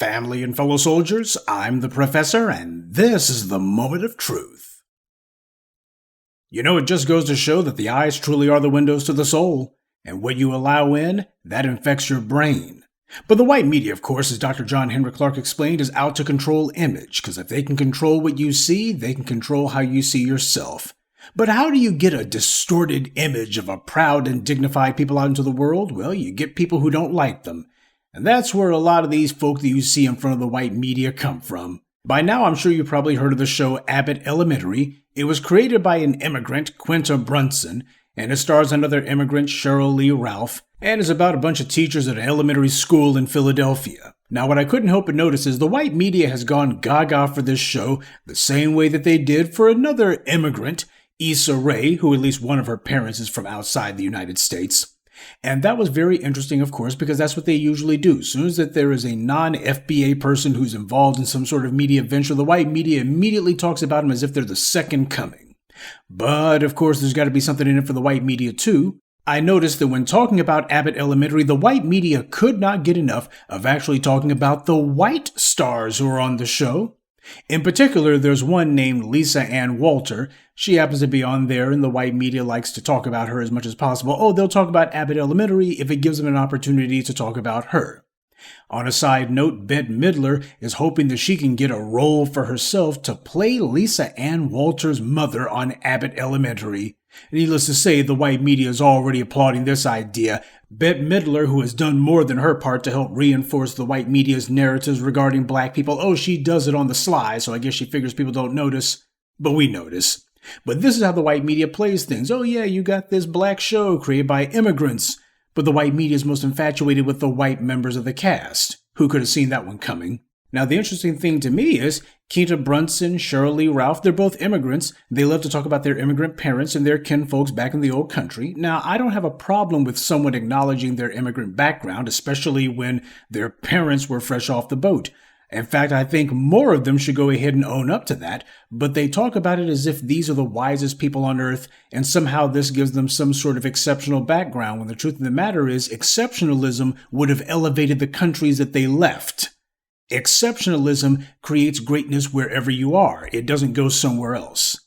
Family and fellow soldiers, I'm the Professor, and this is the Moment of Truth. You know, it just goes to show that the eyes truly are the windows to the soul, and what you allow in, that infects your brain. But the white media, of course, as Dr. John Henry Clark explained, is out to control image, because if they can control what you see, they can control how you see yourself. But how do you get a distorted image of a proud and dignified people out into the world? Well, you get people who don't like them. And that's where a lot of these folk that you see in front of the white media come from. By now, I'm sure you've probably heard of the show Abbott Elementary. It was created by an immigrant, Quinta Brunson, and it stars another immigrant, Cheryl Lee Ralph, and is about a bunch of teachers at an elementary school in Philadelphia. Now, what I couldn't help but notice is the white media has gone gaga for this show the same way that they did for another immigrant, Issa, who at least one of her parents is from outside the United States. And that was very interesting, of course, because that's what they usually do. As soon as that there is a non-FBA person who's involved in some sort of media venture, the white media immediately talks about them as if they're the second coming. But, of course, there's got to be something in it for the white media, too. I noticed that when talking about Abbott Elementary, the white media could not get enough of actually talking about the white stars who are on the show. In particular, there's one named Lisa Ann Walter. She happens to be on there, and the white media likes to talk about her as much as possible. Oh, they'll talk about Abbott Elementary if it gives them an opportunity to talk about her. On a side note, Bette Midler is hoping that she can get a role for herself to play Lisa Ann Walter's mother on Abbott Elementary. Needless to say, the white media is already applauding this idea. Bette Midler, who has done more than her part to help reinforce the white media's narratives regarding black people. Oh, she does it on the sly, so I guess she figures people don't notice. But we notice. But this is how the white media plays things. Oh yeah, you got this black show created by immigrants. But the white media is most infatuated with the white members of the cast. Who could have seen that one coming? Now, the interesting thing to me is Quinta Brunson, Cheryl Lee Ralph, they're both immigrants. They love to talk about their immigrant parents and their kinfolks back in the old country. Now, I don't have a problem with someone acknowledging their immigrant background, especially when their parents were fresh off the boat. In fact, I think more of them should go ahead and own up to that, but they talk about it as if these are the wisest people on earth, and somehow this gives them some sort of exceptional background, when the truth of the matter is exceptionalism would have elevated the countries that they left. Exceptionalism creates greatness wherever you are. It doesn't go somewhere else.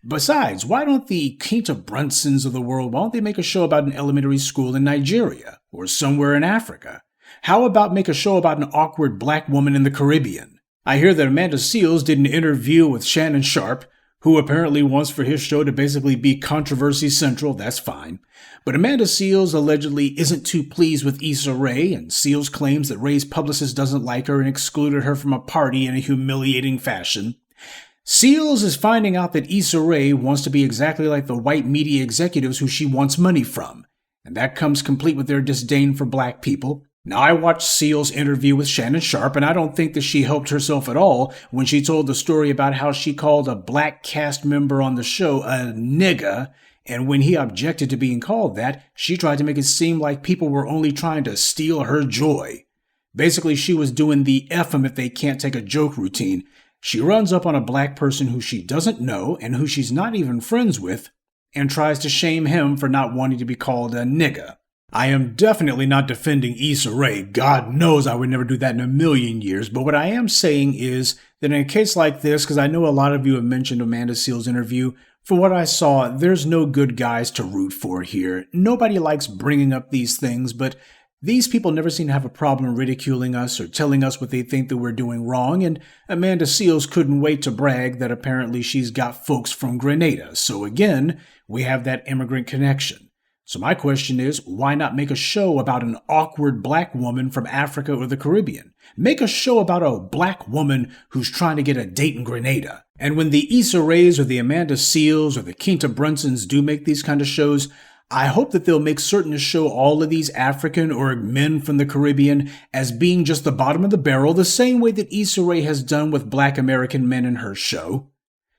Besides, why don't the Quinta Brunsons of the world, why don't they make a show about an elementary school in Nigeria or somewhere in Africa? How about make a show about an awkward black woman in the Caribbean? I hear that Amanda Seales did an interview with Shannon Sharpe, who apparently wants for his show to basically be controversy central. That's fine. But Amanda Seales allegedly isn't too pleased with Issa Rae, and Seales claims that Rae's publicist doesn't like her and excluded her from a party in a humiliating fashion. Seales is finding out that Issa Rae wants to be exactly like the white media executives who she wants money from, and that comes complete with their disdain for black people. Now, I watched Seales' interview with Shannon Sharpe, and I don't think that she helped herself at all when she told the story about how she called a black cast member on the show a nigga, and when he objected to being called that, she tried to make it seem like people were only trying to steal her joy. Basically, she was doing the F 'em if they can't take a joke routine. She runs up on a black person who she doesn't know and who she's not even friends with, and tries to shame him for not wanting to be called a nigga. I am definitely not defending Issa Rae. God knows I would never do that in a million years. But what I am saying is that in a case like this, because I know a lot of you have mentioned Amanda Seales' interview, for what I saw, there's no good guys to root for here. Nobody likes bringing up these things, but these people never seem to have a problem ridiculing us or telling us what they think that we're doing wrong. And Amanda Seales couldn't wait to brag that apparently she's got folks from Grenada. So again, we have that immigrant connection. So my question is, why not make a show about an awkward black woman from Africa or the Caribbean? Make a show about a black woman who's trying to get a date in Grenada. And when the Issa Raes or the Amanda Seales or the Quinta Brunsons do make these kind of shows, I hope that they'll make certain to show all of these African or men from the Caribbean as being just the bottom of the barrel, the same way that Issa Rae has done with black American men in her show.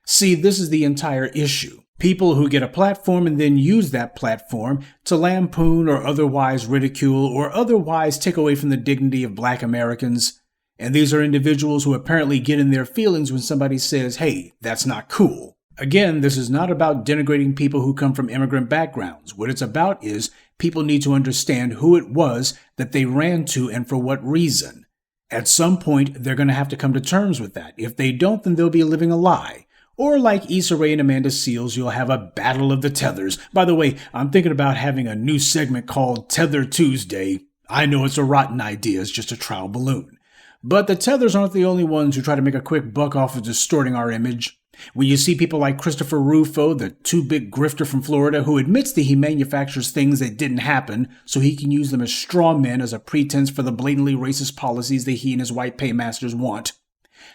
See, this is the entire issue. People who get a platform and then use that platform to lampoon or otherwise ridicule or otherwise take away from the dignity of black Americans. And these are individuals who apparently get in their feelings when somebody says, hey, that's not cool. Again, this is not about denigrating people who come from immigrant backgrounds. What it's about is people need to understand who it was that they ran to and for what reason. At some point, they're going to have to come to terms with that. If they don't, then they'll be living a lie. Or like Issa Rae and Amanda Seales, you'll have a battle of the tethers. By the way, I'm thinking about having a new segment called Tether Tuesday. I know it's a rotten idea, it's just a trial balloon. But the tethers aren't the only ones who try to make a quick buck off of distorting our image. When you see people like Christopher Rufo, the too-big grifter from Florida, who admits that he manufactures things that didn't happen so he can use them as straw men as a pretense for the blatantly racist policies that he and his white paymasters want.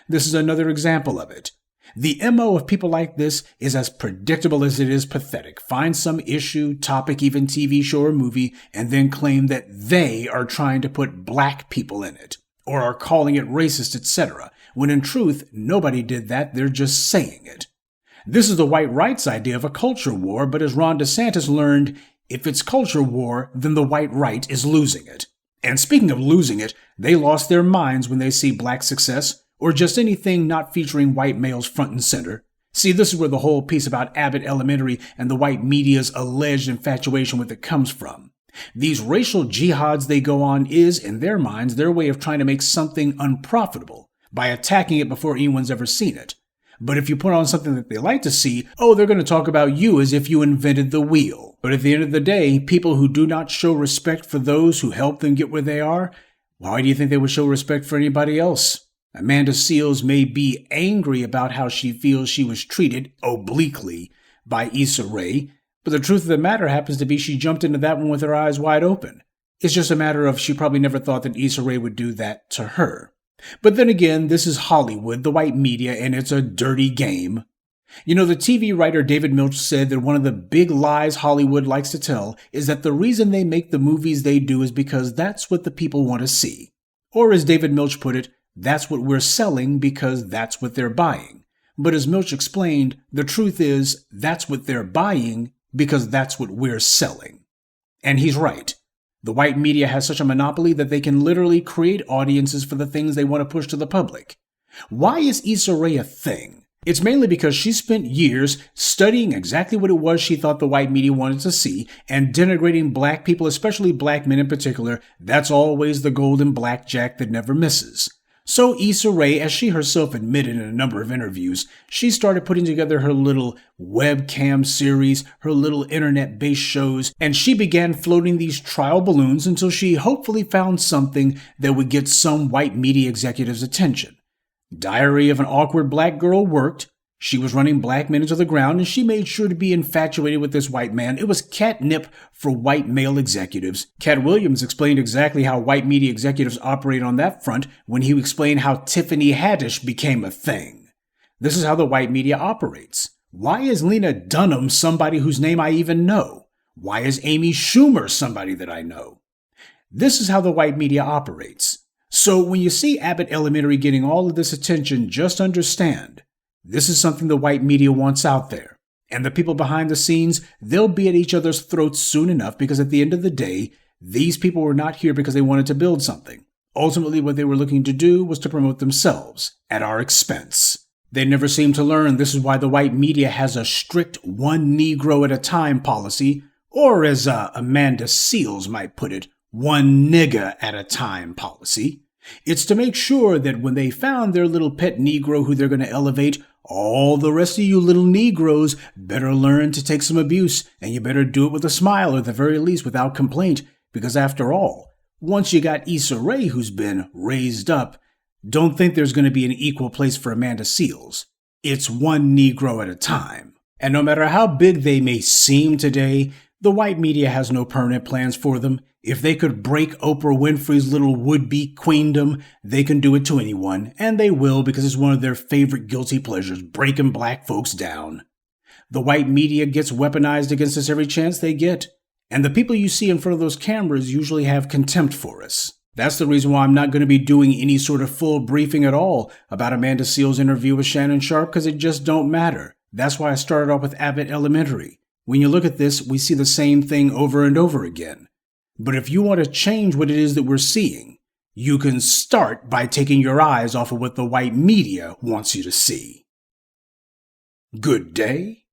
This is another example of it. The MO of people like this is as predictable as it is pathetic. Find some issue, topic, even TV show or movie, and then claim that they are trying to put black people in it, or are calling it racist, etc., when in truth, nobody did that, they're just saying it. This is the white right's idea of a culture war, but as Ron DeSantis learned, if it's culture war, then the white right is losing it. And speaking of losing it, they lost their minds when they see black success, or just anything not featuring white males front and center. See, this is where the whole piece about Abbott Elementary and the white media's alleged infatuation with it comes from. These racial jihads they go on is, in their minds, their way of trying to make something unprofitable by attacking it before anyone's ever seen it. But if you put on something that they like to see, they're going to talk about you as if you invented the wheel. But at the end of the day, people who do not show respect for those who help them get where they are, why do you think they would show respect for anybody else? Amanda Seales may be angry about how she feels she was treated, obliquely, by Issa Rae, but the truth of the matter happens to be she jumped into that one with her eyes wide open. It's just a matter of she probably never thought that Issa Rae would do that to her. But then again, this is Hollywood, the white media, and it's a dirty game. You know, the TV writer David Milch said that one of the big lies Hollywood likes to tell is that the reason they make the movies they do is because that's what the people want to see. Or as David Milch put it, that's what we're selling because that's what they're buying. But as Milch explained, the truth is that's what they're buying because that's what we're selling. And he's right. The white media has such a monopoly that they can literally create audiences for the things they want to push to the public. Why is Issa Rae a thing? It's mainly because she spent years studying exactly what it was she thought the white media wanted to see and denigrating black people, especially black men in particular. That's always the golden blackjack that never misses. So Issa Rae, as she herself admitted in a number of interviews, she started putting together her little webcam series, her little internet-based shows, and she began floating these trial balloons until she hopefully found something that would get some white media executives' attention. Diary of an Awkward Black Girl worked. She was running black men into the ground, and she made sure to be infatuated with this white man. It was catnip for white male executives. Cat Williams explained exactly how white media executives operate on that front when he explained how Tiffany Haddish became a thing. This is how the white media operates. Why is Lena Dunham somebody whose name I even know? Why is Amy Schumer somebody that I know? This is how the white media operates. So when you see Abbott Elementary getting all of this attention, just understand, this is something the white media wants out there. And the people behind the scenes, they'll be at each other's throats soon enough because at the end of the day, these people were not here because they wanted to build something. Ultimately, what they were looking to do was to promote themselves at our expense. They never seem to learn this is why the white media has a strict one Negro at a time policy, or as Amanda Seales might put it, one nigga at a time policy. It's to make sure that when they found their little pet Negro who they're going to elevate, all the rest of you little Negroes better learn to take some abuse, and you better do it with a smile, or at the very least without complaint, because after all, once you got Issa Rae who's been raised up, don't think there's going to be an equal place for Amanda Seales. It's one Negro at a time. And no matter how big they may seem today, the white media has no permanent plans for them. If they could break Oprah Winfrey's little would-be queendom, they can do it to anyone, and they will because it's one of their favorite guilty pleasures, breaking black folks down. The white media gets weaponized against us every chance they get, and the people you see in front of those cameras usually have contempt for us. That's the reason why I'm not going to be doing any sort of full briefing at all about Amanda Seales' interview with Shannon Sharpe because it just don't matter. That's why I started off with Abbott Elementary. When you look at this, we see the same thing over and over again. But if you want to change what it is that we're seeing, you can start by taking your eyes off of what the white media wants you to see. Good day,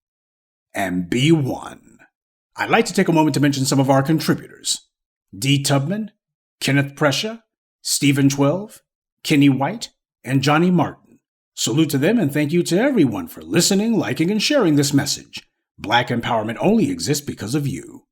and be one. I'd like to take a moment to mention some of our contributors. D. Tubman, Kenneth Prescia, Stephen 12, Kenny White, and Johnny Martin. Salute to them and thank you to everyone for listening, liking, and sharing this message. Black empowerment only exists because of you.